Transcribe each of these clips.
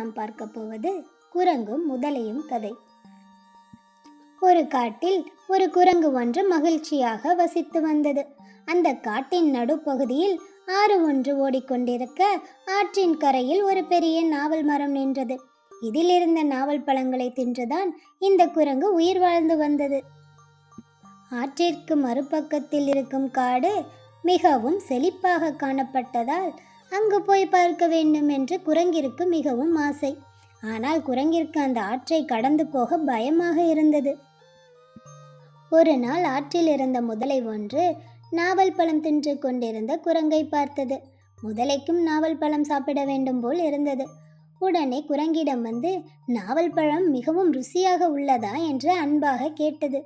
நாம் பார்க்க போவது குரங்கும் முதலையும் கதை. ஒரு காட்டில் ஒரு குரங்கு ஒன்று மகிழ்ச்சியாக வசித்து வந்தது. அந்த காட்டின் நடுப்பகுதியில் ஆறு ஒன்று ஓடிக்கொண்டிருக்க ஆற்றின் கரையில் ஒரு பெரிய நாவல் மரம் நின்றது. இதில் இருந்த நாவல் பழங்களை தின்றுதான் இந்த குரங்கு உயிர் வாழ்ந்து வந்தது. ஆற்றிற்கு மறுபக்கத்தில் இருக்கும் காடு மிகவும் செழிப்பாக காணப்பட்டதால் அங்கு போய் பார்க்க வேண்டும் என்று குரங்கிற்கு மிகவும் ஆசை. ஆனால் குரங்கிற்கு அந்த ஆற்றை கடந்து போக பயமாக இருந்தது. ஒரு நாள் ஆற்றில் இருந்த முதலை ஒன்று நாவல் பழம் தின்று கொண்டிருந்த குரங்கை பார்த்தது. முதலைக்கும் நாவல் பழம் சாப்பிட வேண்டும் போல் இருந்தது. உடனே குரங்கிடம் வந்து நாவல் பழம் மிகவும் ருசியாக உள்ளதா என்று அன்பாக கேட்டது.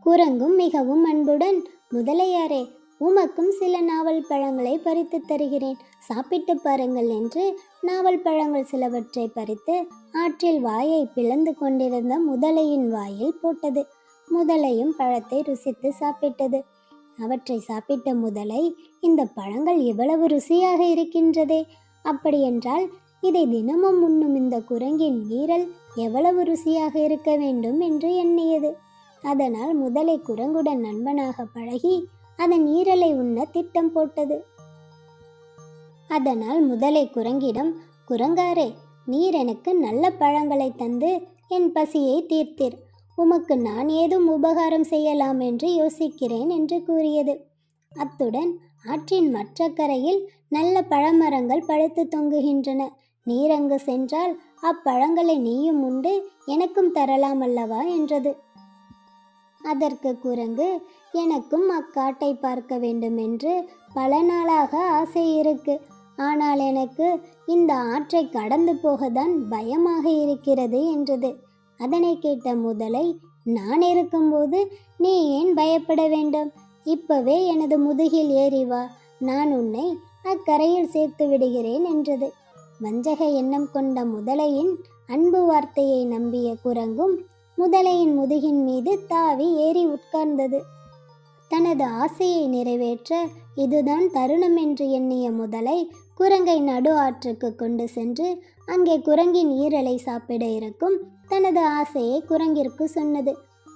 குரங்கும் மிகவும் அன்புடன், முதலையாரே, உமக்கும் சில நாவல் பழங்களை பறித்து தருகிறேன், சாப்பிட்டு பாருங்கள் என்று நாவல் பழங்கள் சிலவற்றை பறித்து ஆற்றில் வாயை பிளந்து கொண்டிருந்த முதலையின் வாயில் போட்டது. முதலையும் பழத்தை ருசித்து சாப்பிட்டது. அவற்றை சாப்பிட்ட முதலை, இந்த பழங்கள் எவ்வளவு ருசியாக இருக்கின்றதே, அப்படியென்றால் இதை தினமும் உண்ணும் இந்த குரங்கின் ஈரல் எவ்வளவு ருசியாக இருக்க வேண்டும் என்று எண்ணியது. அதனால் முதலை குரங்குடன் நண்பனாக பழகி அதன் ஈரலை உண்ண திட்டம் போட்டது. அதனால் முதலை குரங்கிடம், குரங்காரே, நீர் எனக்கு நல்ல பழங்களை தந்து என் பசியை தீர்த்தீர். உமக்கு நான் ஏதும் உபகாரம் செய்யலாம் என்று யோசிக்கிறேன் என்று கூறியது. அத்துடன் ஆற்றின் மற்ற கரையில் நல்ல பழமரங்கள் பழுத்து தொங்குகின்றன. நீர் அங்கு சென்றால் அப்பழங்களை நீயும் உண்டு எனக்கும் தரலாம் அல்லவா என்றது. அதற்கு குரங்கு, எனக்கும் அக்காட்டை பார்க்க வேண்டும் என்று பல நாளாக ஆசை இருக்கு. ஆனால் எனக்கு இந்த ஆற்றை கடந்து போகத்தான் பயமாக இருக்கிறது என்றது. அதனை கேட்ட முதலை, நான் இருக்கும்போது நீ ஏன் பயப்பட வேண்டும்? இப்பவே எனது முதுகில் ஏறி வா, நான் உன்னை அக்கரையில் சேர்த்து விடுகிறேன் என்றது. வஞ்சக எண்ணம் கொண்ட முதலையின் அன்பு வார்த்தையை நம்பிய குரங்கும் முதலையின் முதுகின் மீது தாவி ஏறி உட்கார்ந்தது. தனது ஆசையை நிறைவேற்ற இதுதான் தருணம் என்று எண்ணிய முதலை குரங்கை நடு ஆற்றுக்கு கொண்டு சென்று அங்கே குரங்கின் ஈரலை சாப்பிட இருக்கும் தனது ஆசையை குரங்கிற்கு சொன்னது.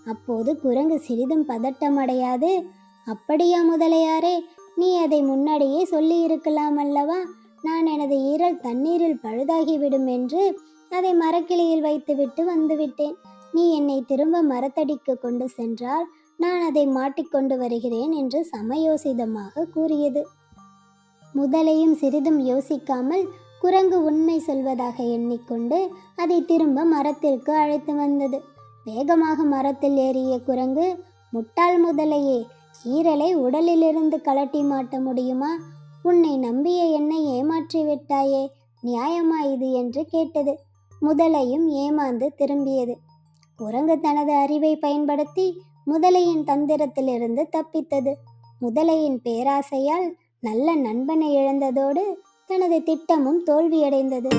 அப்போது குரங்கு சிறிதும் பதட்டமடையாது, அப்படியா முதலையாரே, நீ அதை முன்னாடியே சொல்லி இருக்கலாம் அல்லவா? நான் எனது ஈரல் தண்ணீரில் பழுதாகிவிடும் என்று அதை மரக்கிளையில் வைத்துவிட்டு வந்துவிட்டேன். நீ என்னை திரும்ப மரத்தடிக்கு கொண்டு சென்றால் நான் அதை மாட்டிக்கொண்டு வருகிறேன் என்று சமயோசிதமாக கூறியது. முதலையும் சிறிதும் யோசிக்காமல் குரங்கு உண்மை சொல்வதாக எண்ணிக்கொண்டு அதை திரும்ப மரத்திற்கு அழைத்து வந்தது. வேகமாக மரத்தில் ஏறிய குரங்கு, முட்டாள் முதலையே, ஈரலை உடலிலிருந்து கலட்டி மாட்ட முடியுமா? உன்னை நம்பிய என்னை ஏமாற்றி விட்டாயே, நியாயமா இது என்று கேட்டது. முதலையும் ஏமாந்து திரும்பியது. குரங்கு தனது அறிவை பயன்படுத்தி முதலையின் தந்திரத்திலிருந்து தப்பித்தது. முதலையின் பேராசையால் நல்ல நண்பனை இழந்ததோடு தனது திட்டமும் தோல்வியடைந்தது.